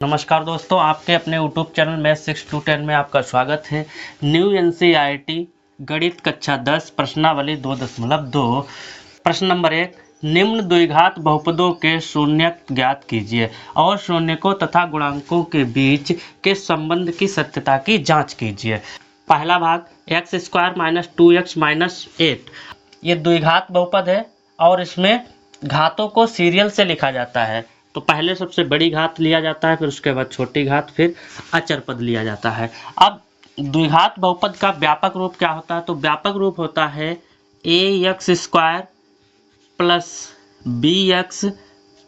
नमस्कार दोस्तों, आपके अपने यूट्यूब चैनल मैथ 6 to 10 में आपका स्वागत है। न्यू एनसीईआरटी गणित कक्षा 10 प्रश्नावली 2.2 प्रश्न नंबर 1, निम्न द्विघात बहुपदों के शून्यक ज्ञात कीजिए और शून्यकों तथा गुणांकों के बीच के संबंध की सत्यता की जांच कीजिए। पहला भाग x² - 2x - 8, ये द्विघात बहुपद है और इसमें घातों को सीरियल से लिखा जाता है। तो पहले सबसे बड़ी घात लिया जाता है, फिर उसके बाद छोटी घात, फिर अचर पद लिया जाता है। अब द्विघात बहुपद का व्यापक रूप क्या होता है? तो व्यापक रूप होता है ax² plus bx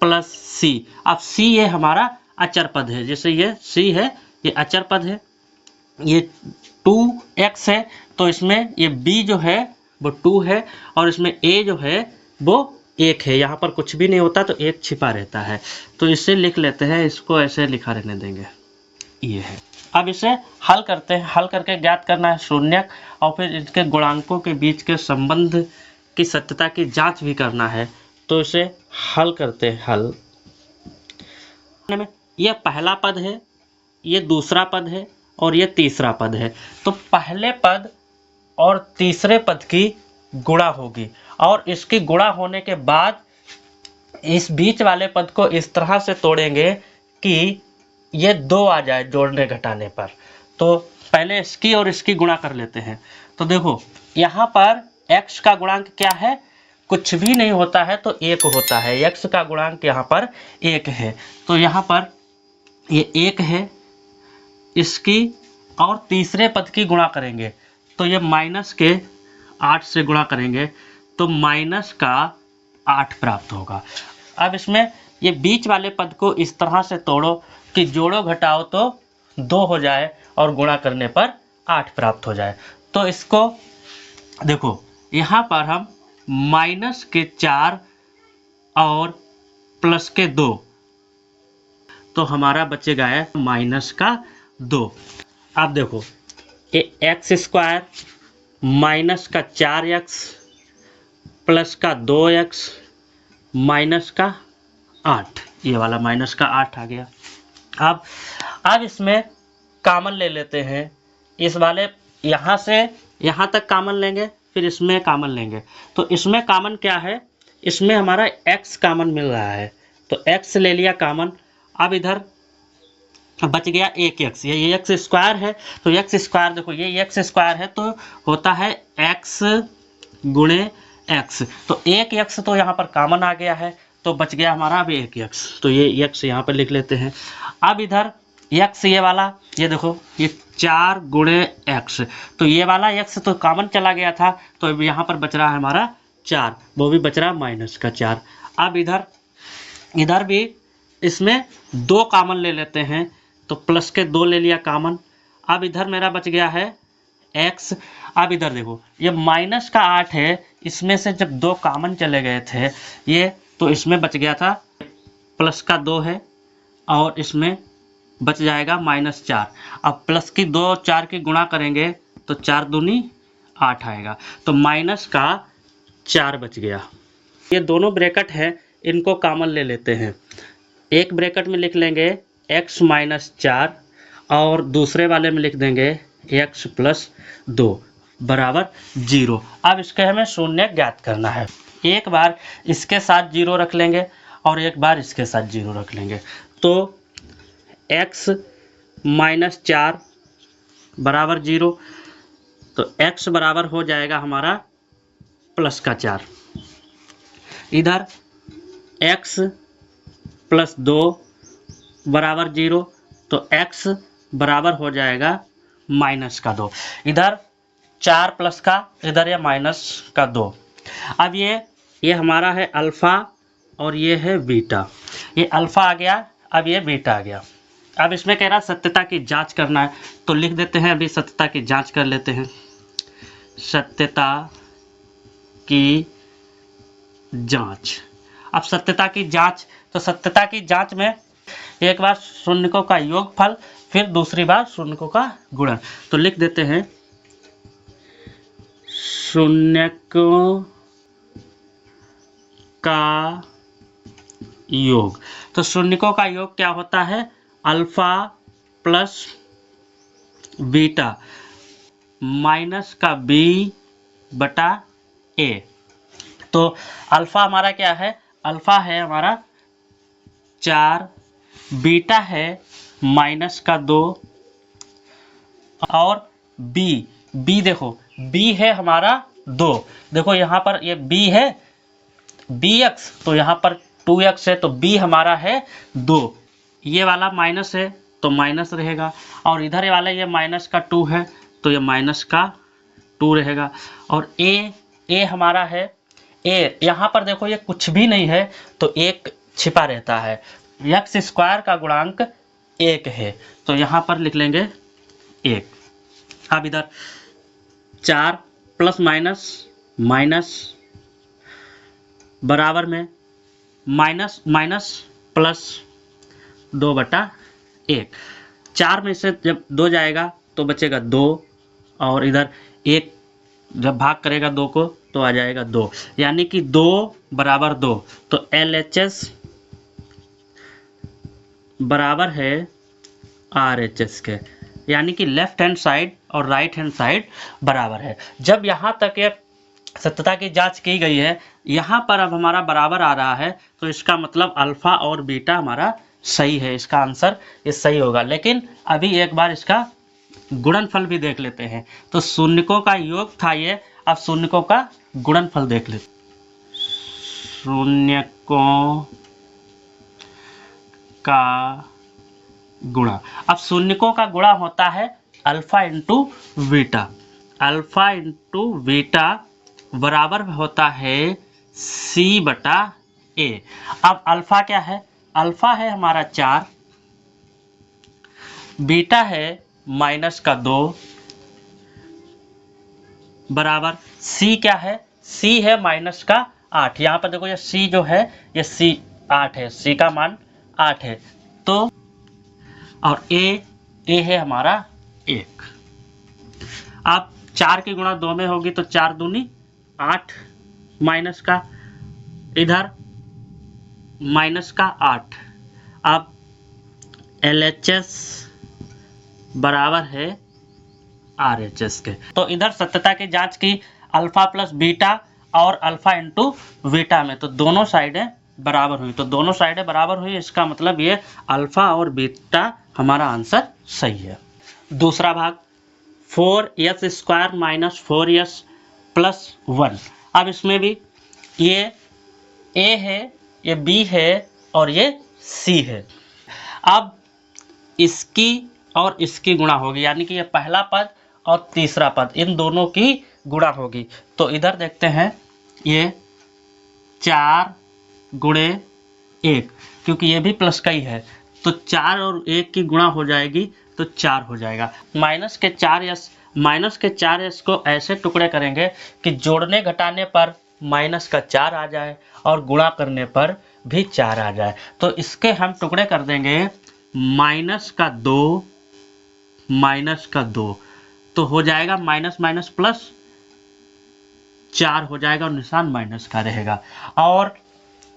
plus c। अब c ये हमारा अचर पद है, जैसे ये c है, ये अचर पद है, ये 2x है, तो इसमें ये b जो है वो 2 है और इसमें a जो है वो 1 है। यहाँ पर कुछ भी नहीं होता तो 1 छिपा रहता है, तो इसे लिख लेते हैं, इसको ऐसे लिखा रहने देंगे, ये है। अब इसे हल करते हैं, हल करके ज्ञात करना है शून्यक और फिर इसके गुणांकों के बीच के संबंध की सत्यता की जांच भी करना है। तो इसे हल करते हैं। हल में यह पहला पद है, ये दूसरा पद है और ये तीसरा पद है। तो पहले पद और तीसरे पद की गुणा होगी और इसकी गुणा होने के बाद इस बीच वाले पद को इस तरह से तोड़ेंगे कि ये 2 आ जाए जोड़ने घटाने पर। तो पहले इसकी और इसकी गुणा कर लेते हैं। तो देखो यहाँ पर x का गुणांक क्या है? कुछ भी नहीं होता है तो 1 होता है। x का गुणांक यहाँ पर 1 है, तो यहाँ पर ये 1 है, इसकी और तीसरे पद की गुणा करेंगे तो ये माइनस के 8 से गुणा करेंगे तो माइनस का 8 प्राप्त होगा। अब इसमें ये बीच वाले पद को इस तरह से तोड़ो कि जोड़ो घटाओ तो 2 हो जाए और गुणा करने पर 8 प्राप्त हो जाए। तो इसको देखो, यहाँ पर हम माइनस के 4 और प्लस के 2, तो हमारा बचेगा है माइनस का 2। अब देखो ये x² माइनस का 4x प्लस का 2x माइनस का 8, ये वाला माइनस का 8 आ गया। अब इसमें कॉमन ले लेते हैं, इस वाले यहाँ से यहाँ तक कॉमन लेंगे, फिर इसमें कॉमन लेंगे। तो इसमें कॉमन क्या है? इसमें हमारा x कॉमन मिल रहा है, तो x ले लिया कॉमन। अब इधर बच गया 1x, ये x² है, तो x² देखो ये x² है तो होता है x गुणे x, तो 1x तो यहाँ पर कॉमन आ गया है, तो बच गया हमारा अब 1x, तो ये x यहाँ पर लिख लेते हैं। अब इधर x ये वाला, ये देखो ये 4 गुणे x, तो ये वाला x तो कॉमन चला गया था, तो अब यहाँ पर बच रहा है हमारा 4, वो भी बच रहा माइनस का 4। अब इधर भी इसमें 2 कॉमन ले लेते हैं, तो प्लस के 2 ले लिया कॉमन। अब इधर मेरा बच गया है x। अब इधर देखो ये माइनस का 8 है, इसमें से जब 2 कॉमन चले गए थे ये, तो इसमें बच गया था प्लस का 2 है और इसमें बच जाएगा -4। अब प्लस की 2 4 की गुणा करेंगे तो 4 दूनी 8 आएगा, तो माइनस का 4 बच गया। ये दोनों ब्रैकेट है, इनको कॉमन ले लेते हैं। एक ब्रैकेट में लिख लेंगे x - 4 और दूसरे वाले में लिख देंगे x + 2 बराबर 0। अब इसके हमें शून्य ज्ञात करना है। एक बार इसके साथ 0 रख लेंगे और एक बार इसके साथ 0 रख लेंगे, तो x - 4 बराबर 0, तो x बराबर हो जाएगा हमारा प्लस का 4। इधर x + 2 बराबर 0, तो x बराबर हो जाएगा माइनस का 2। इधर 4 प्लस का, इधर ये माइनस का 2। अब ये हमारा है अल्फ़ा और ये है बीटा, ये अल्फ़ा आ गया, अब ये बीटा आ गया। अब इसमें कह रहा सत्यता की जांच करना है, तो लिख देते हैं, अभी सत्यता की जांच कर लेते हैं। सत्यता की जांच। अब सत्यता की जांच, तो सत्यता की जांच में एक बार शून्यकों का योगफल, फिर दूसरी बार शून्यकों का गुणन। तो लिख देते हैं शून्यकों का योग। तो शून्यकों का योग क्या होता है? अल्फा प्लस बीटा माइनस का बी बटा ए। तो अल्फा हमारा क्या है, अल्फा है हमारा 4, बीटा है माइनस का 2 और बी देखो बी है हमारा 2। देखो यहाँ पर ये बी है bx, तो यहाँ पर 2x है तो b हमारा है 2। ये वाला माइनस है तो माइनस रहेगा, और इधर वाला ये माइनस का 2 है तो ये माइनस का 2 रहेगा। और a हमारा है a, यहाँ पर देखो ये कुछ भी नहीं है तो 1 छिपा रहता है। x स्क्वायर का गुणांक 1 है तो यहाँ पर लिख लेंगे 1। अब इधर 4 प्लस माइनस माइनस बराबर में माइनस माइनस प्लस 2 बटा 1। 4 में से जब 2 जाएगा तो बचेगा 2, और इधर 1 जब भाग करेगा 2 को तो आ जाएगा 2, यानी कि 2 बराबर 2। तो LHS बराबर है RHS के, यानी कि लेफ्ट हैंड साइड और राइट हैंड साइड बराबर है। जब यहाँ तक ये सत्यता की जांच की गई है, यहाँ पर अब हमारा बराबर आ रहा है तो इसका मतलब अल्फा और बीटा हमारा सही है, इसका आंसर ये सही होगा। लेकिन अभी एक बार इसका गुणनफल भी देख लेते हैं। तो शून्यकों का योग था ये, अब शून्यकों का गुणनफल देख लेते। शून्यकों का गुणा, अब शून्यकों का गुणा होता है alpha into beta. Alpha into beta बराबर होता है c बटा a। अब अल्फा क्या है, अल्फा है हमारा 4, बीटा है माइनस का 2 बराबर c क्या है, c है माइनस का 8। यहाँ पर देखो ये c जो है ये c 8 है, c का मान 8 है। तो और a है हमारा 1। अब 4 की गुणा 2 में होगी तो 4 दूनी 8 माइनस का, इधर माइनस का 8। अब LHS बराबर है RHS के। तो इधर सत्यता की जांच की अल्फा प्लस बीटा और अल्फा इंटू बीटा में, तो दोनों साइडें बराबर हुई। तो दोनों साइडें बराबर हुई, इसका मतलब ये अल्फा और बीटा हमारा आंसर सही है। दूसरा भाग 4s square minus 4s plus 1। अब इसमें भी ये a है, ये b है और ये c है। अब इसकी और इसकी गुणा होगी, यानी कि ये पहला पद और तीसरा पद इन दोनों की गुणा होगी। तो इधर देखते हैं ये 4 गुणे 1, क्योंकि ये भी प्लस का ही है तो 4 और 1 की गुणा हो जाएगी तो 4 हो जाएगा। माइनस के 4s को ऐसे टुकड़े करेंगे कि जोड़ने घटाने पर माइनस का 4 आ जाए और गुणा करने पर भी 4 आ जाए। तो इसके हम टुकड़े कर देंगे माइनस का 2 तो हो जाएगा माइनस माइनस प्लस 4 हो जाएगा और निशान माइनस का रहेगा। और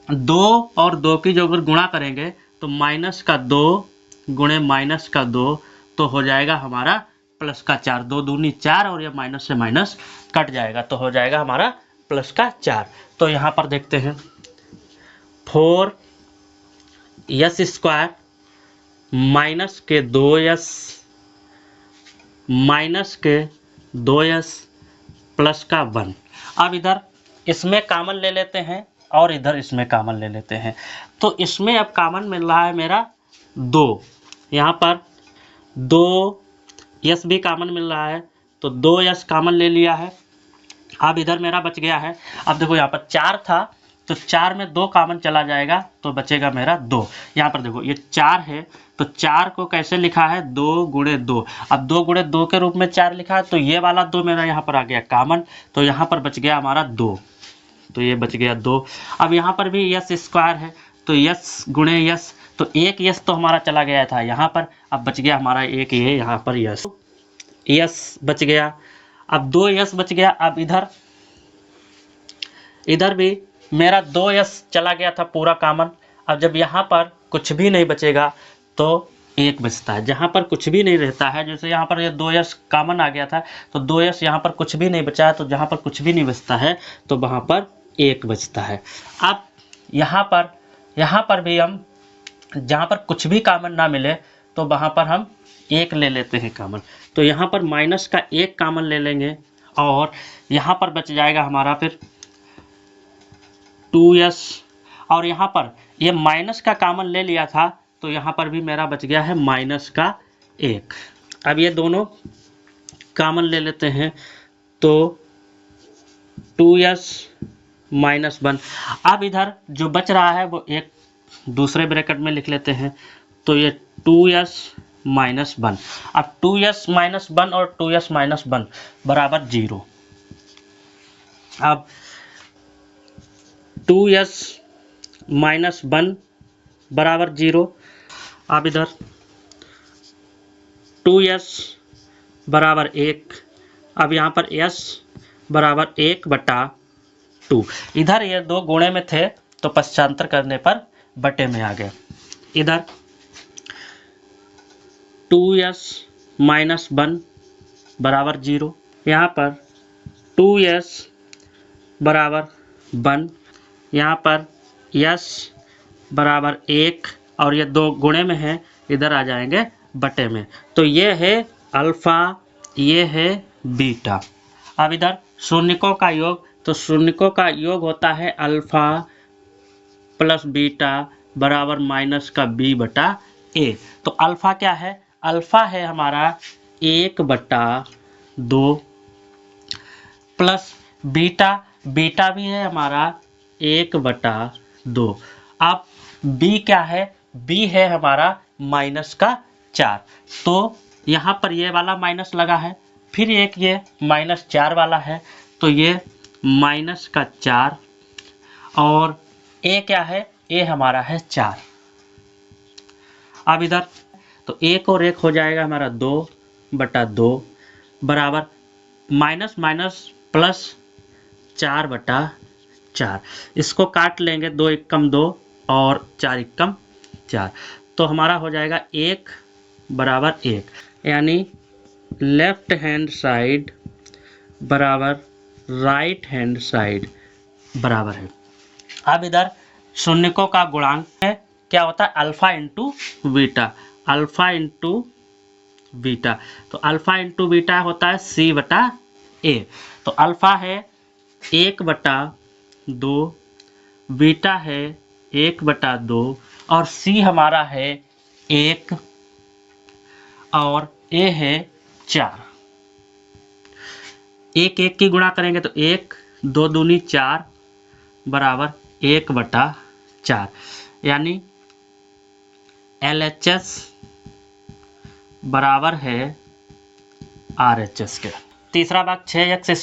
2 और 2 की जो अगर गुणा करेंगे तो माइनस का 2 गुणे माइनस का 2 तो हो जाएगा हमारा प्लस का 4। 2 दूनी 4 और ये माइनस से माइनस कट जाएगा तो हो जाएगा हमारा प्लस का 4। तो यहाँ पर देखते हैं 4s स्क्वायर माइनस के 2s माइनस के 2s प्लस का 1। अब इधर इसमें कॉमन ले लेते हैं और इधर इसमें कॉमन ले लेते हैं। तो इसमें अब कॉमन मिल रहा है मेरा 2, यहाँ पर 2s भी कॉमन मिल रहा है तो 2s कॉमन ले लिया है। अब इधर मेरा बच गया है, अब देखो यहाँ पर 4 था तो 4 में 2 कॉमन चला जाएगा तो बचेगा मेरा 2। यहाँ पर देखो ये 4 है तो 4 को कैसे लिखा है 2 गुणे 2। अब 2 गुणे 2 के रूप में 4 लिखा है तो ये वाला 2 मेरा यहाँ पर आ गया कॉमन, तो यहाँ पर बच गया हमारा 2, तो ये बच गया 2। अब यहाँ पर भी यस स्क्वायर है तो यस गुणे यस, तो एक यस तो हमारा चला गया था यहाँ पर, अब बच गया हमारा एक ये यहाँ पर यस बच गया। अब 2 यस बच गया। अब इधर भी मेरा 2s चला गया था पूरा कॉमन। अब जब यहाँ पर कुछ भी नहीं बचेगा तो 1 बचता है। जहाँ पर कुछ भी नहीं रहता है, जैसे यहाँ पर ये 2s कॉमन आ गया था तो 2s यहाँ पर कुछ भी नहीं बचा है, तो जहाँ पर कुछ भी नहीं बचता है तो वहाँ पर 1 बचता है। अब यहाँ पर भी हम जहाँ पर कुछ भी कॉमन ना मिले तो वहाँ पर हम 1 ले लेते हैं कॉमन। तो यहाँ पर माइनस का 1 कॉमन ले लेंगे और यहाँ पर बच जाएगा हमारा फिर 2s, और यहाँ पर ये माइनस का कॉमन ले लिया था तो यहाँ पर भी मेरा बच गया है माइनस का 1। अब ये दोनों कॉमन ले लेते हैं तो 2s माइनस 1। अब इधर जो बच रहा है वो एक दूसरे ब्रैकेट में लिख लेते हैं, तो ये 2s माइनस 1। अब 2s माइनस 1 और 2s माइनस 1 बराबर 0। अब 2s माइनस 1 बराबर 0। अब इधर 2s बराबर 1। अब यहाँ पर s बराबर 1/2। इधर ये दो गुणे में थे तो पश्चांतर करने पर बटे में आ गए। इधर 2s माइनस 1 बराबर 0, यहाँ पर 2s बराबर 1, यहाँ पर s बराबर 1 और ये दो गुणे में है, इधर आ जाएंगे बटे में। तो ये है अल्फा, ये है बीटा। अब इधर शून्यकों का योग, तो शून्यकों का योग होता है अल्फा प्लस बीटा बराबर माइनस का b/a। तो अल्फा क्या है? अल्फा है हमारा 1/2 प्लस बीटा, बीटा भी है हमारा 1/2। अब b क्या है? b है हमारा माइनस का 4। तो यहाँ पर ये वाला माइनस लगा है, फिर एक ये -4 वाला है, तो ये माइनस का 4 और a क्या है? a हमारा है 4। अब इधर तो 1 और 1 हो जाएगा हमारा 2/2 बराबर माइनस माइनस प्लस 4/4। इसको काट लेंगे, 2 एकम 2 और 4 एकम 4, तो हमारा हो जाएगा 1 बराबर 1, यानी लेफ्ट हैंड साइड बराबर राइट हैंड साइड बराबर है। अब इधर शून्यकों का गुणांक है, क्या होता है? Alpha into beta, alpha into beta. तो अल्फा इंटू बीटा होता है c/a। तो अल्फा है 1/2, बीटा है 1/2 और c हमारा है 1 और a है 4। 1 1 की गुणा करेंगे तो 1 2 दूनी 4 बराबर 1/4, यानी LHS बराबर है RHS के। तीसरा भाग 6x²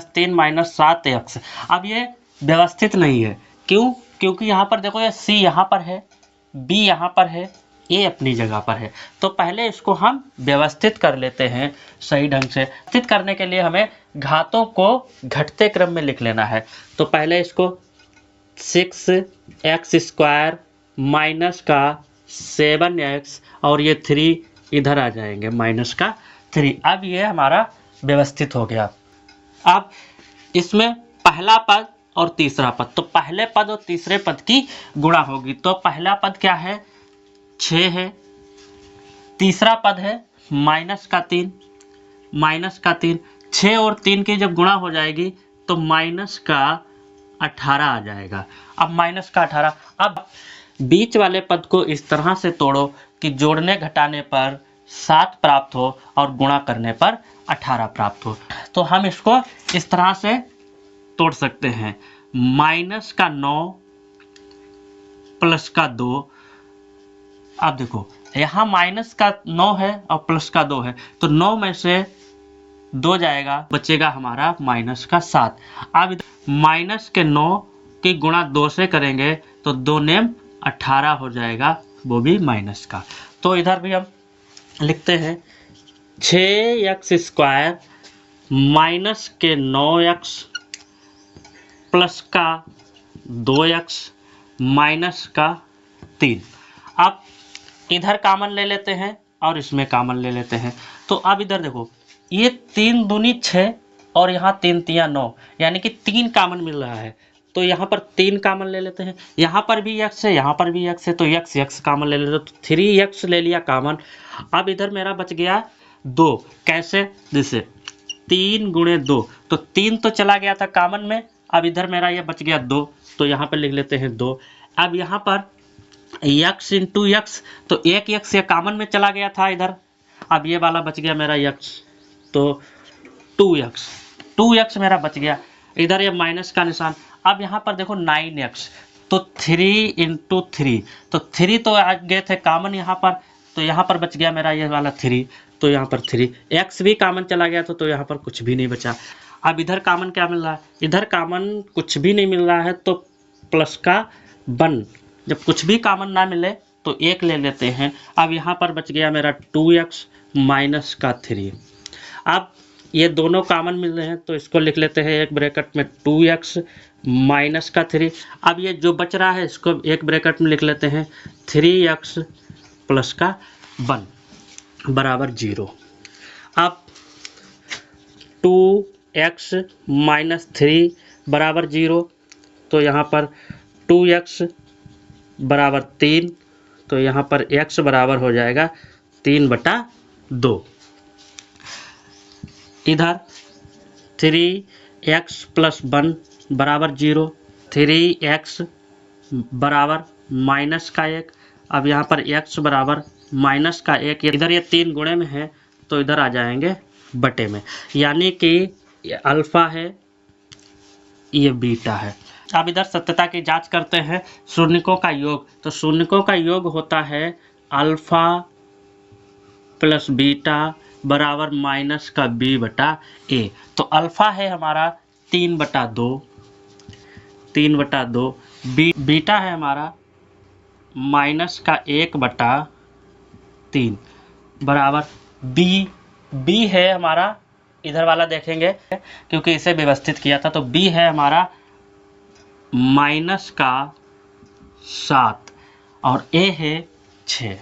- 3 - 7x। अब ये व्यवस्थित नहीं है, क्यों? क्योंकि यहाँ पर देखो, ये c यहाँ पर है, b यहाँ पर है, a अपनी जगह पर है। तो पहले इसको हम व्यवस्थित कर लेते हैं सही ढंग से। व्यवस्थित करने के लिए हमें घातों को घटते क्रम में लिख लेना है। तो पहले इसको 6x² माइनस का 7x और ये 3 इधर आ जाएंगे माइनस का 3। अब ये हमारा व्यवस्थित हो गया। अब इसमें पहला पद और तीसरा पद, तो पहले पद और तीसरे पद की गुणा होगी। तो पहला पद क्या है? 6 है। तीसरा पद है माइनस का 3, 6 और 3 की जब गुणा हो जाएगी तो माइनस का 18 आ जाएगा। अब माइनस का 18, अब बीच वाले पद को इस तरह से तोड़ो कि जोड़ने घटाने पर 7 प्राप्त हो और गुणा करने पर 18 प्राप्त हो। तो हम इसको इस तरह से तोड़ सकते हैं, माइनस का 9 प्लस का 2। अब देखो यहाँ माइनस का 9 है और प्लस का 2 है, तो 9 में से 2 जाएगा, बचेगा हमारा माइनस का 7। अब माइनस के 9 की गुणा 2 से करेंगे तो 2 नेम 18 हो जाएगा, वो भी माइनस का। तो इधर भी हम लिखते हैं 6x² माइनस के 9x प्लस का 2x माइनस का 3। अब इधर कॉमन ले लेते हैं और इसमें कॉमन ले लेते हैं। तो अब इधर देखो, ये 3 दूनी 6 और यहाँ 3 तियां 9, यानी कि 3 कॉमन मिल रहा है। तो यहाँ पर 3 कॉमन ले लेते हैं, यहाँ पर भी x है, यहाँ पर भी x है, तो x कॉमन ले लेते, तो 3x ले लिया कॉमन। अब इधर मेरा बच गया 2, कैसे, जैसे 3 गुणे 2, तो 3 तो चला गया था कॉमन में, अब इधर मेरा ये बच गया 2, तो यहाँ पर लिख लेते हैं 2। अब यहाँ पर x इंटू एक्स, तो एक x ये कॉमन में चला गया था इधर, अब ये वाला बच गया मेरा x, तो 2x मेरा बच गया। इधर ये माइनस का निशान। अब यहाँ पर देखो 9x, तो 3 इंटू 3, तो 3 तो आ गए थे कॉमन यहाँ पर, तो यहाँ पर बच गया मेरा ये वाला 3, तो यहाँ पर 3, x भी कॉमन चला गया था, तो यहाँ पर कुछ भी नहीं बचा। अब इधर कॉमन क्या मिल रहा है, इधर कॉमन कुछ भी नहीं मिल रहा है, तो प्लस का 1, जब कुछ भी कॉमन ना मिले तो 1 ले लेते हैं। अब यहाँ पर बच गया मेरा 2x माइनस का 3। अब ये दोनों कॉमन मिल रहे हैं, तो इसको लिख लेते हैं एक ब्रैकेट में 2x माइनस का 3। अब ये जो बच रहा है इसको एक ब्रैकेट में लिख लेते हैं 3x प्लस का 1 बराबर 0। अब 2x माइनस 3 बराबर 0, तो यहाँ पर 2x बराबर 3, तो यहाँ पर x बराबर हो जाएगा 3/2। इधर 3x प्लस 1 बराबर 0, 3x बराबर माइनस का 1। अब यहाँ पर x बराबर माइनस का 1, इधर ये 3 गुणे में है, तो इधर आ जाएंगे बटे में, यानी कि ये अल्फ़ा है, ये बीटा है। अब इधर सत्यता की जांच करते हैं, शून्यकों का योग, तो शून्यकों का योग होता है अल्फ़ा प्लस बीटा बराबर माइनस का b/a। तो अल्फ़ा है हमारा 3/2, बीटा है हमारा माइनस का 1/3 बराबर b है हमारा, इधर वाला देखेंगे क्योंकि इसे व्यवस्थित किया था, तो b है हमारा माइनस का 7 और a है 6।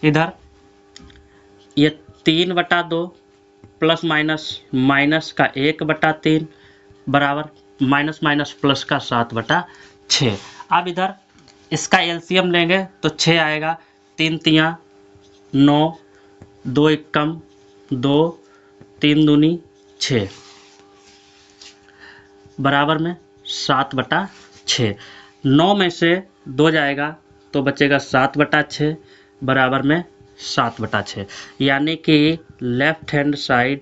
इधर ये 3/2 प्लस माइनस का 1/3 बराबर माइनस माइनस प्लस का 7/6। अब इधर इसका एलसीएम लेंगे तो 6 आएगा, 3 तियां 9, 2 एकम 2, 3 दूनी 6 बराबर में 7/6। 9 में से 2 जाएगा तो बचेगा 7/6 बराबर में 7/6, यानी कि लेफ्ट हैंड साइड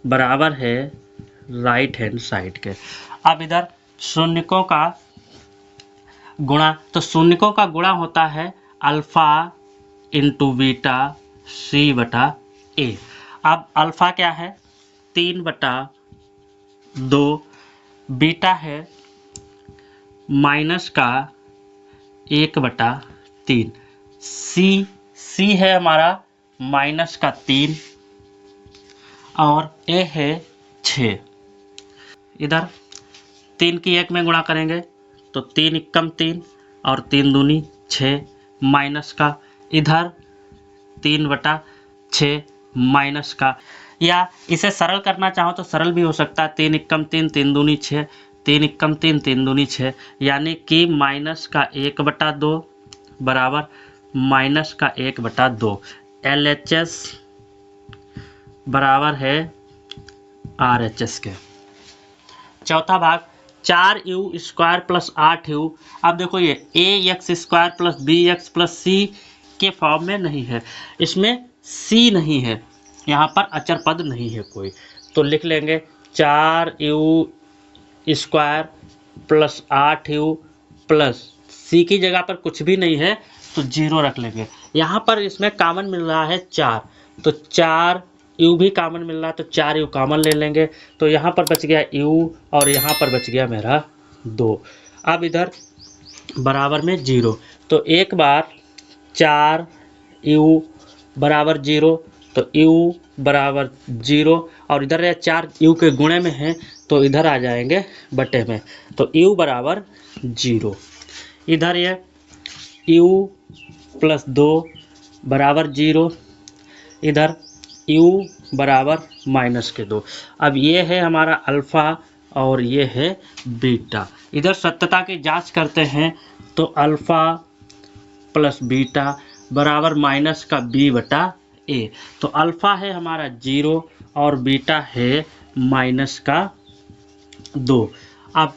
बराबर है राइट हैंड साइड के। अब इधर शून्यकों का गुणा, तो शून्यकों का गुणा होता है अल्फ़ा इंटू बीटा c/a। अब अल्फ़ा क्या है 3/2, बीटा है माइनस का 1/3, c है हमारा माइनस का 3 और a है 6। इधर 3 की 1 में गुणा करेंगे तो 3 एकम 3 और 3 दूनी 6 माइनस का, इधर 3/6 माइनस का, या इसे सरल करना चाहो तो सरल भी हो सकता है, 3 एकम 3, 3 दूनी 6, 3 एकम 3, 3 दूनी 6, यानी कि माइनस का 1/2 बराबर माइनस का 1/2। LHS बराबर है RHS के। चौथा भाग 4u² प्लस 8u। अब देखो ये ax² plus bx plus c के फॉर्म में नहीं है, इसमें c नहीं है, यहाँ पर अचर पद नहीं है कोई, तो लिख लेंगे 4u² plus 8u plus c की जगह पर कुछ भी नहीं है तो 0 रख लेंगे। यहाँ पर इसमें कॉमन मिल रहा है 4, तो 4u भी कॉमन मिल रहा है, तो 4u कॉमन ले लेंगे, तो यहाँ पर बच गया u और यहाँ पर बच गया मेरा 2। अब इधर बराबर में 0, तो एक बार 4u बराबर 0, तो u बराबर 0, और इधर ये 4u के गुणे में है तो इधर आ जाएंगे बटे में, तो u बराबर 0। इधर ये u प्लस 2 बराबर 0, इधर u बराबर माइनस के 2। अब ये है हमारा अल्फ़ा और ये है बीटा। इधर सत्यता की जांच करते हैं तो अल्फ़ा प्लस बीटा बराबर माइनस का b बटा a। तो अल्फ़ा है हमारा 0 और बीटा है माइनस का 2। अब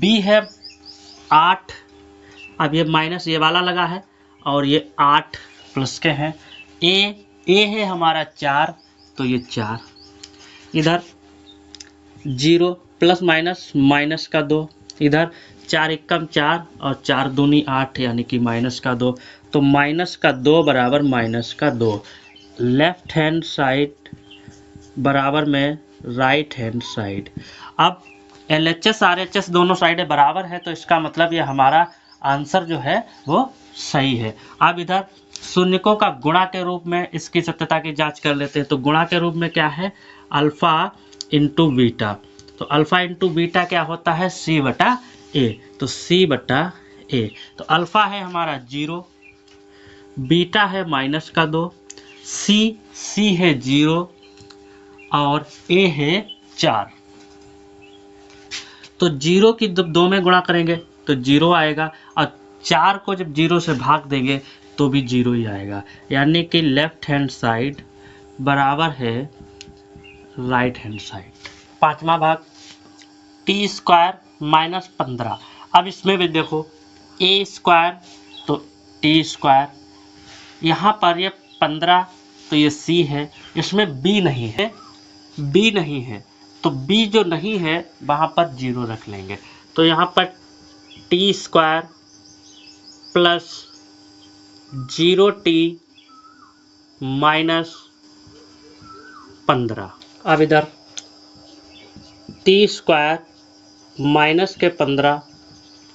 b है 8, अब ये माइनस ये वाला लगा है और ये 8 प्लस के हैं। a है हमारा 4, तो ये 4, इधर 0 प्लस माइनस माइनस का 2, इधर 4 एकम 4 और 4 दूनी 8 यानी कि माइनस का 2। तो माइनस का 2 बराबर माइनस का 2। लेफ्ट हैंड साइड बराबर में राइट हैंड साइड। अब LHS RHS दोनों साइडें बराबर है, तो इसका मतलब ये हमारा आंसर जो है वो सही है। अब इधर शून्यकों का गुणा के रूप में इसकी सत्यता की जांच कर लेते हैं। तो गुणा के रूप में क्या है, अल्फ़ा इंटू बीटा। तो अल्फ़ा इंटू बीटा क्या होता है, c बटा a। तो c बटा a। तो अल्फ़ा है हमारा 0, बीटा है माइनस का 2, c है 0 और a है 4। तो 0 की जब 2 में गुणा करेंगे तो 0 आएगा और 4 को जब 0 से भाग देंगे तो भी 0 ही आएगा, यानी कि लेफ्ट हैंड साइड बराबर है राइट हैंड साइड। पांचवा भाग टी स्क्वायर माइनस 15। अब इसमें भी देखो ए स्क्वायर तो टी स्क्वायर, यहाँ पर ये 15 तो ये सी है, इसमें बी नहीं है, बी नहीं है तो बी जो नहीं है वहाँ पर 0 रख लेंगे। तो यहाँ पर T square plus 0t minus 15। अब इधर टी स्क्वायर माइनस के 15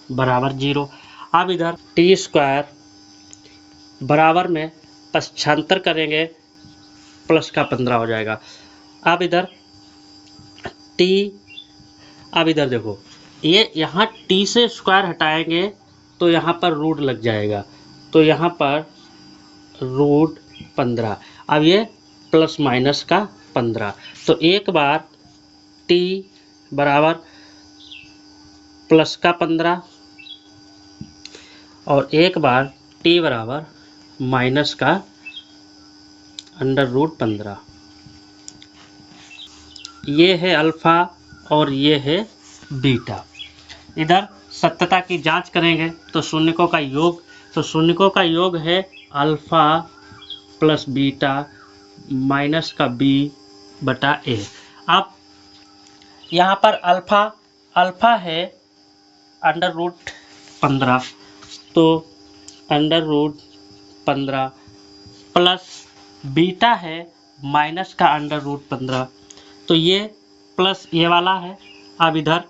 बराबर 0। अब इधर टी स्क्वायर बराबर में पक्षांतर करेंगे प्लस का 15 हो जाएगा। अब इधर टी, अब इधर देखो ये यहाँ टी से स्क्वायर हटाएंगे तो यहाँ पर रूट लग जाएगा, तो यहाँ पर रूट 15। अब ये प्लस माइनस का 15, तो एक बार टी बराबर प्लस का 15 और एक बार टी बराबर माइनस का अंडर रूट 15। ये है अल्फ़ा और ये है बीटा। इधर सत्यता की जांच करेंगे तो शून्यकों का योग, तो शून्यकों का योग है अल्फ़ा प्लस बीटा माइनस का b बटा a। अब यहाँ पर अल्फ़ा है अंडर रूट 15, तो अंडर रूट 15 प्लस बीटा है माइनस का अंडर रूट 15, तो ये प्लस ये वाला है। अब इधर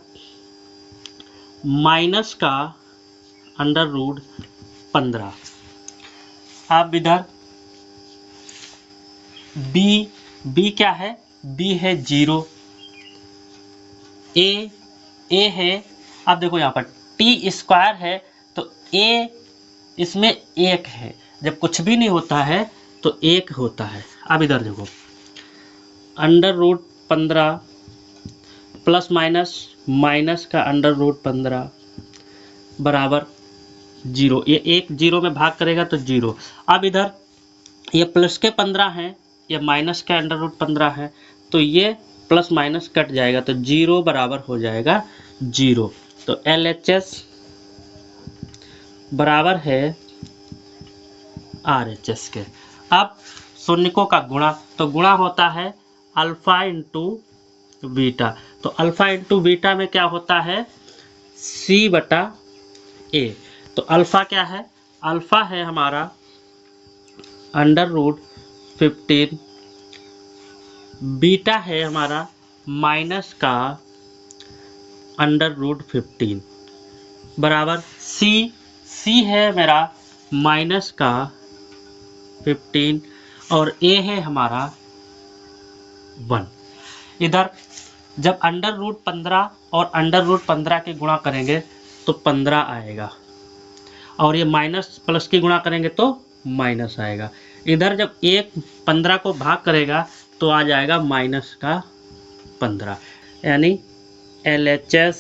माइनस का अंडर रूट 15। अब इधर b क्या है, b है 0, a है, अब देखो यहाँ पर टी स्क्वायर है तो a इसमें 1 है, जब कुछ भी नहीं होता है तो 1 होता है। अब इधर देखो under root 15 plus minus minus का अंडर रूट 15 बराबर 0, ये 1 0 में भाग करेगा तो 0। अब इधर ये प्लस के 15 हैं, ये माइनस के अंडर रूट 15 है, तो ये प्लस माइनस कट जाएगा तो 0 बराबर हो जाएगा 0। तो LHS बराबर है RHS के। अब शून्यकों का गुणा, तो गुणा होता है अल्फ़ा इंटू बीटा। तो अल्फ़ा इंटू बीटा में क्या होता है, c बटा a। तो अल्फ़ा क्या है, अल्फ़ा है हमारा अंडर रूट 15, बीटा है हमारा माइनस का अंडर रूट 15 बराबर c है मेरा माइनस का 15 और a है हमारा 1। इधर जब अंडर रूट 15 और अंडर रूट 15 के गुणा करेंगे तो 15 आएगा और ये माइनस प्लस की गुणा करेंगे तो माइनस आएगा। इधर जब 1 15 को भाग करेगा तो आ जाएगा माइनस का 15, यानी LHS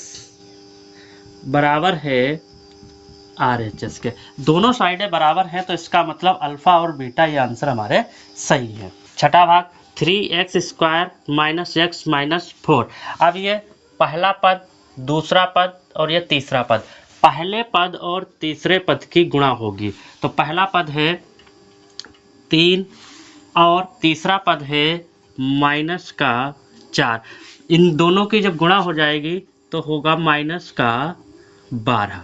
बराबर है RHS के। दोनों साइडें बराबर हैं तो इसका मतलब अल्फा और बीटा ये आंसर हमारे सही है। छठा भाग 3x² माइनस x माइनस 4। अब ये पहला पद, दूसरा पद और ये तीसरा पद, पहले पद और तीसरे पद की गुणा होगी। तो पहला पद है 3 और तीसरा पद है माइनस का 4। इन दोनों की जब गुणा हो जाएगी तो होगा माइनस का 12।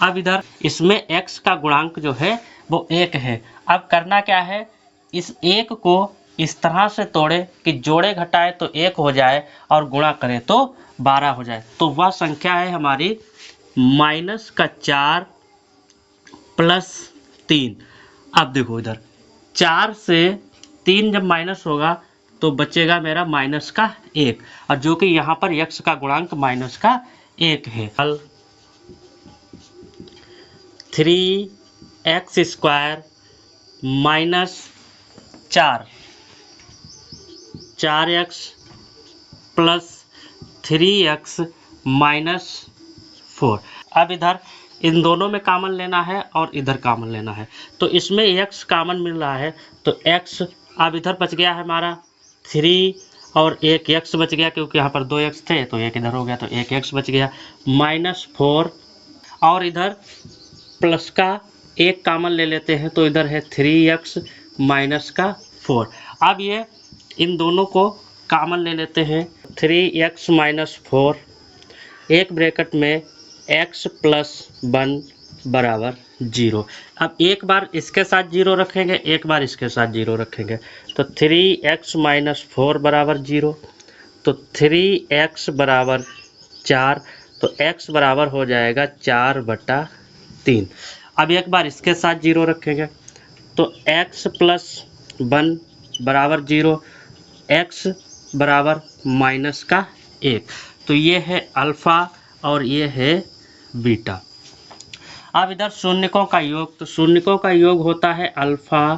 अब इधर इसमें x का गुणांक जो है वो 1 है। अब करना क्या है, इस 1 को इस तरह से तोड़े कि जोड़े घटाए तो 1 हो जाए और गुणा करें तो 12 हो जाए। तो वह संख्या है हमारी माइनस का 4 प्लस 3। अब देखो इधर 4 से 3 जब माइनस होगा तो बचेगा मेरा माइनस का 1, और जो कि यहाँ पर x का गुणांक माइनस का 1 है। 3x² minus 4x plus 3x minus 4। अब इधर इन दोनों में कॉमन लेना है और इधर कॉमन लेना है। तो इसमें x कॉमन मिल रहा है तो x अब इधर बच गया है हमारा 3 और एक x बच गया, क्योंकि यहाँ पर 2x थे तो एक इधर हो गया तो एक x बच गया माइनस 4, और इधर प्लस का एक कॉमन ले लेते हैं तो इधर है 3x माइनस का 4। अब ये इन दोनों को कॉमन ले लेते हैं 3x माइनस 4, एक ब्रैकेट में x प्लस 1 बराबर 0। अब एक बार इसके साथ 0 रखेंगे, एक बार इसके साथ 0 रखेंगे तो 3x माइनस 4 बराबर 0, तो 3x बराबर 4, तो x बराबर हो जाएगा 4/3। अब एक बार इसके साथ 0 रखेंगे तो x प्लस 1 बराबर 0, x बराबर माइनस का 1। तो ये है अल्फ़ा और ये है बीटा। अब इधर शून्यकों का योग, तो शून्यकों का योग होता है अल्फ़ा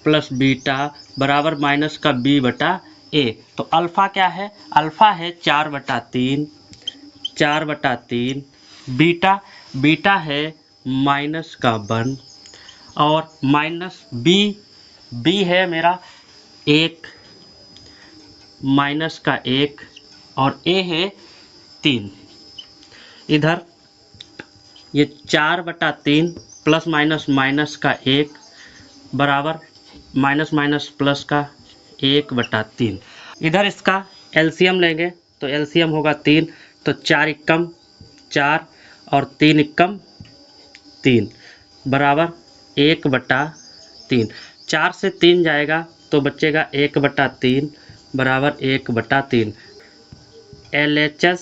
प्लस बीटा बराबर माइनस का b/a। तो अल्फ़ा क्या है, अल्फ़ा है 4/3, बीटा है माइनस का 1, और माइनस b है मेरा 1 माइनस का 1, और a है 3। इधर ये 4/3 प्लस माइनस का 1 बराबर माइनस माइनस प्लस का 1/3। इधर इसका एलसीएम लेंगे तो एलसीएम होगा 3, तो 4 एकम 4 और 3 एकम 3 बराबर 1/3। 4 से 3 जाएगा तो बचेगा 1/3 बराबर 1/3। LHS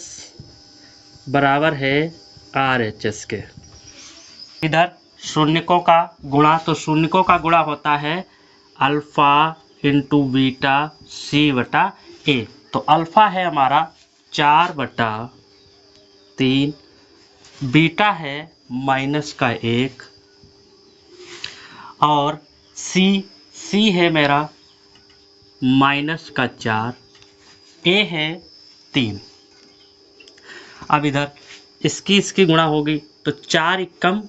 बराबर है RHS के। इधर शून्यकों का गुणा, तो शून्यकों का गुणा होता है अल्फ़ा इंटू बीटा c/a। तो अल्फ़ा है हमारा 4/3, बीटा है माइनस का 1, और c है मेरा माइनस का 4, a है 3। अब इधर इसकी गुणा होगी तो 4 एकम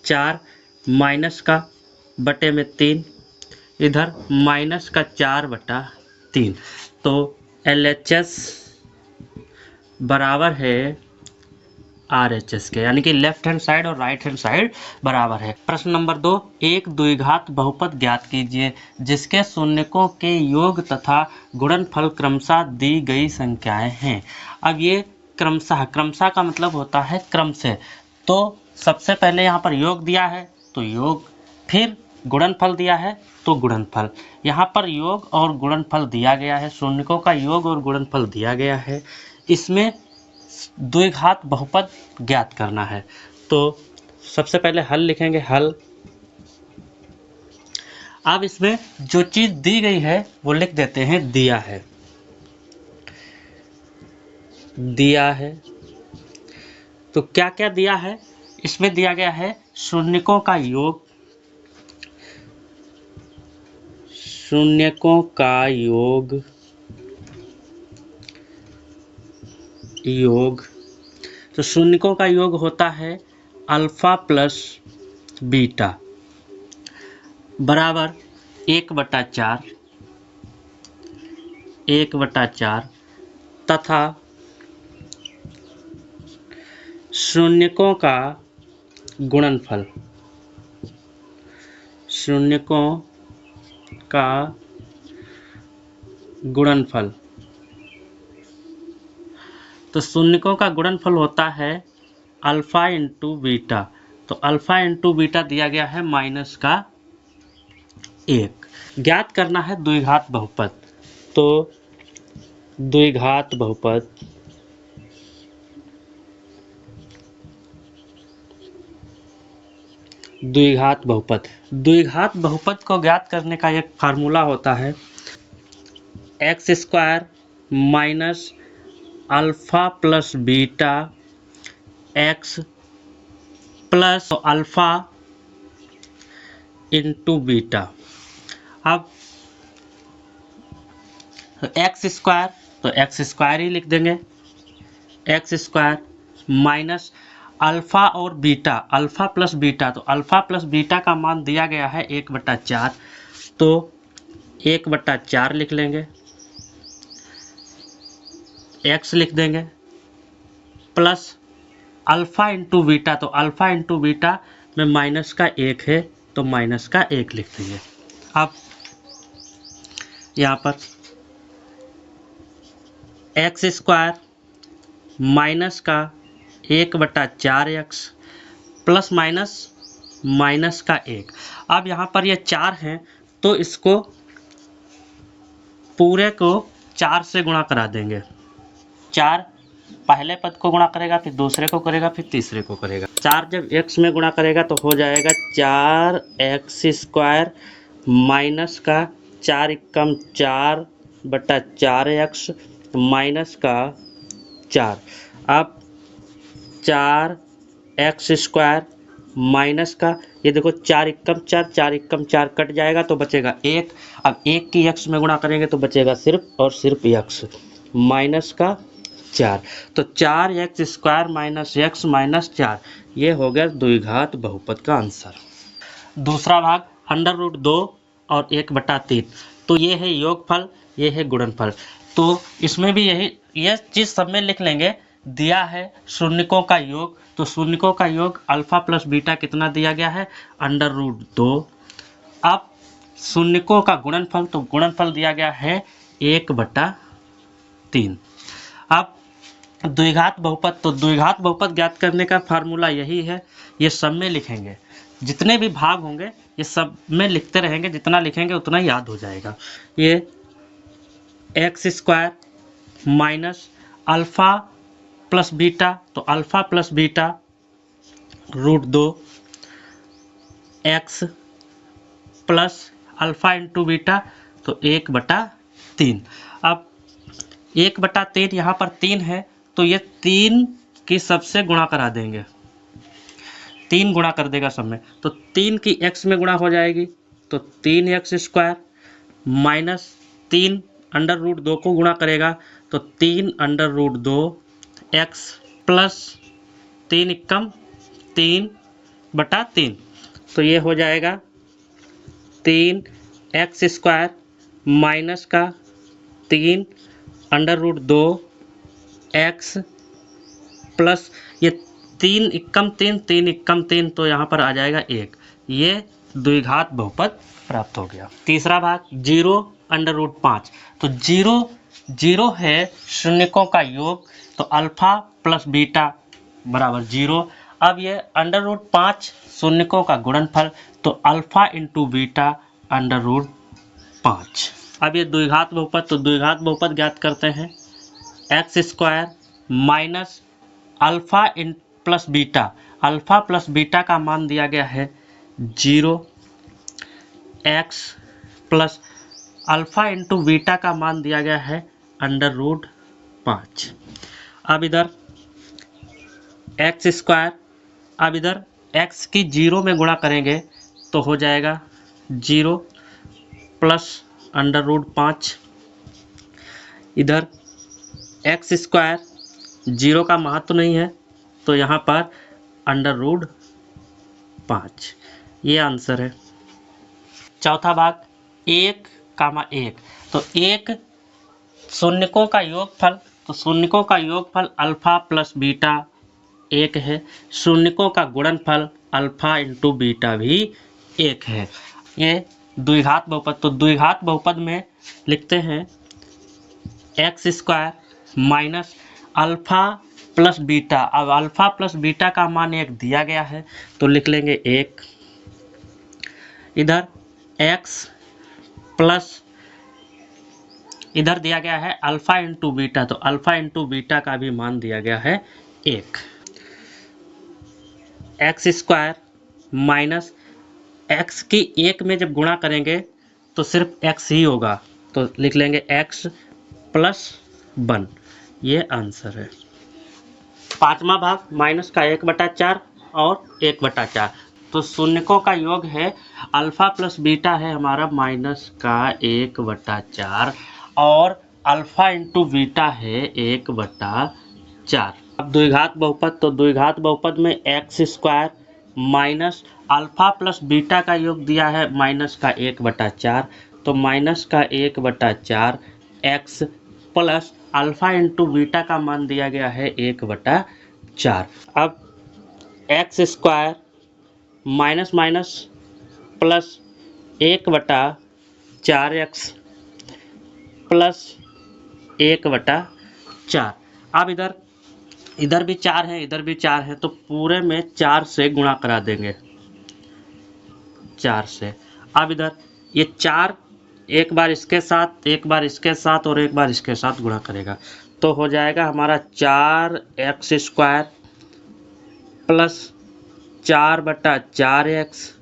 4 माइनस का बटे में 3, इधर माइनस का 4/3। तो LHS बराबर है RHS के, यानी कि लेफ्ट हैंड साइड और राइट हैंड साइड बराबर है। प्रश्न नंबर 2, एक द्विघात बहुपद ज्ञात कीजिए जिसके शून्यकों के योग तथा गुणनफल क्रमशः दी गई संख्याएं हैं। अब ये क्रमशः का मतलब होता है क्रम से। तो सबसे पहले यहाँ पर योग दिया है तो योग, फिर गुणनफल दिया है तो गुणनफल। यहाँ पर योग और गुणनफल दिया गया है, शून्यकों का योग और गुणनफल दिया गया है। इसमें द्विघात बहुपद ज्ञात करना है तो सबसे पहले हल लिखेंगे, हल। अब इसमें जो चीज़ दी गई है वो लिख देते हैं दिया है। तो क्या क्या दिया है, इसमें दिया गया है शून्यकों का योग, शून्यकों का योग तो शून्यकों का योग होता है अल्फा प्लस बीटा बराबर 1/4 तथा शून्यकों का गुणनफल, शून्यकों का गुणनफल। तो शून्यकों का गुणनफल होता है अल्फा इंटू बीटा। तो अल्फा इंटू बीटा दिया गया है -1। ज्ञात करना है द्विघात बहुपद। तो द्विघात बहुपद, द्विघात बहुपद को ज्ञात करने का एक फार्मूला होता है x² minus alpha plus beta x plus alpha into beta. अब x² तो x² ही लिख देंगे, x² माइनस अल्फा और बीटा, अल्फा प्लस बीटा। तो अल्फा प्लस बीटा का मान दिया गया है 1/4, तो 1/4 लिख लेंगे, x लिख देंगे प्लस अल्फा इंटू बीटा। तो अल्फा इंटू बीटा में माइनस का 1 है तो माइनस का 1 लिख देंगे। अब यहाँ पर x² माइनस का 1/4x प्लस माइनस का 1। अब यहाँ पर ये 4 हैं तो इसको पूरे को 4 से गुणा करा देंगे। 4 पहले पद को गुणा करेगा, फिर दूसरे को करेगा, फिर तीसरे को करेगा। 4 जब x में गुणा करेगा तो हो जाएगा 4x² माइनस का 4 एकम 4/4x माइनस का 4। अब 4x² माइनस का, ये देखो 4 एकम 4, 4 एकम 4 कट जाएगा तो बचेगा 1। अब 1 की x में गुणा करेंगे तो बचेगा सिर्फ और सिर्फ x माइनस का 4। तो 4x² माइनस x माइनस 4, ये हो गया द्विघात बहुपद का आंसर। दूसरा भाग √2 और 1/3। तो ये है योगफल, ये है गुणनफल। तो इसमें भी यह चीज़ सब में लिख लेंगे। दिया है शून्यकों का योग, तो शून्यकों का योग अल्फा प्लस बीटा कितना दिया गया है √2। अब शून्यकों का गुणनफल, तो गुणनफल दिया गया है 1/3। अब द्विघात बहुपद, तो द्विघात बहुपद ज्ञात करने का फार्मूला यही है। ये सब में लिखेंगे, जितने भी भाग होंगे ये सब में लिखते रहेंगे, जितना लिखेंगे उतना याद हो जाएगा। ये x² minus alpha plus beta, तो alpha plus beta √2 x plus alpha into beta, तो 1/3। अब 1/3 यहाँ पर 3 है तो ये 3 की सबसे गुणा करा देंगे, 3 गुणा कर देगा सब में। तो 3 की x में गुणा हो जाएगी तो 3x² माइनस 3 √2 को गुणा करेगा तो 3 √2x प्लस 3 एकम 3/3। तो ये हो जाएगा 3x² माइनस का 3 √2x प्लस ये 3 एकम 3, 3 एकम 3, तो यहाँ पर आ जाएगा 1। ये द्विघात बहुपद प्राप्त हो गया। तीसरा भाग 0√5। तो 0 है शून्यकों का योग, तो अल्फा प्लस बीटा बराबर 0। अब ये √5 शून्यकों का गुणनफल, तो अल्फा इंटू बीटा √5। अब ये द्विघात बहुपद, तो द्विघात बहुपद ज्ञात करते हैं x² minus alpha plus beta, alpha plus beta का मान दिया गया है 0, x plus alpha into beta का मान दिया गया है √5। अब इधर x², अब इधर x की 0 में गुणा करेंगे तो हो जाएगा 0 प्लस अंडर रूट 5। इधर एक्स स्क्वायर 0 का महत्व नहीं है तो यहाँ पर अंडर रूट 5, ये आंसर है। चौथा भाग 1, तो 1 शून्यकों का योगफल, तो शून्यकों का योगफल अल्फा प्लस बीटा 1 है। शून्यकों का गुणनफल अल्फा इंटू बीटा भी 1 है। ये द्विघात बहुपद, तो द्विघात बहुपद में लिखते हैं x square minus alpha plus beta. अब अल्फा प्लस बीटा का मान 1 दिया गया है तो लिख लेंगे 1। इधर x प्लस इधर दिया गया है अल्फा इंटू बीटा, तो अल्फा इंटू बीटा का भी मान दिया गया है 1। एक्स स्क्वायर माइनस एक्स की 1 में जब गुणा करेंगे तो सिर्फ x ही होगा तो लिख लेंगे x प्लस 1, ये आंसर है। पांचवा भाग माइनस का 1/4 और 1/4, तो शून्यकों का योग है अल्फा प्लस बीटा है हमारा माइनस का 1/4 और अल्फा इंटू बीटा है 1/4। अब द्विघात बहुपद, तो द्विघात बहुपद में x square minus alpha plus beta का योग दिया है माइनस का 1/4, तो माइनस का 1/4 x plus alpha into beta का मान दिया गया है 1/4। अब x square minus minus plus 1/4 x plus 1/4। अब इधर भी 4 है, इधर भी 4 है, तो पूरे में 4 से गुणा करा देंगे 4 से। अब इधर ये 4 एक बार इसके साथ, एक बार इसके साथ और एक बार इसके साथ गुणा करेगा तो हो जाएगा हमारा 4x square plus 4/4 x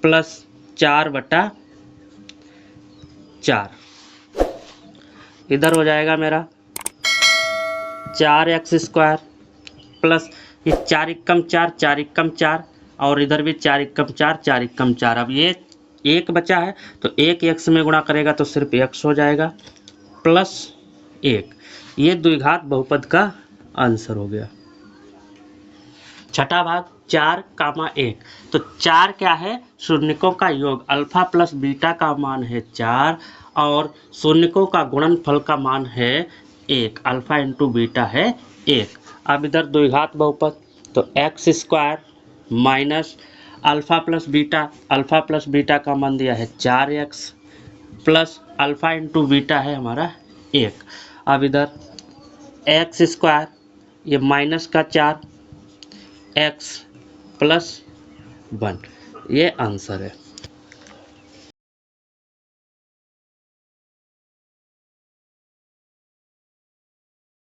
plus 4/4। इधर हो जाएगा मेरा 4x स्क्वायर प्लस ये 4 एकम 4, 4 एकम 4 और इधर भी 4 एकम 4, 4 एकम 4। अब ये 1 बचा है तो 1 x में गुणा करेगा तो सिर्फ x हो जाएगा प्लस 1। ये द्विघात बहुपद का आंसर हो गया। छठा भाग 4, 1, तो 4 क्या है? शून्यकों का योग, अल्फा प्लस बीटा का मान है 4 और शून्यकों का गुणनफल का मान है 1, अल्फा इंटू बीटा है 1। अब इधर द्विघात बहुपद, तो x square minus alpha plus beta का मान दिया है 4x plus alpha into beta है हमारा 1। अब इधर एक्स स्क्वायर ये माइनस का 4 x प्लस 1, ये आंसर है।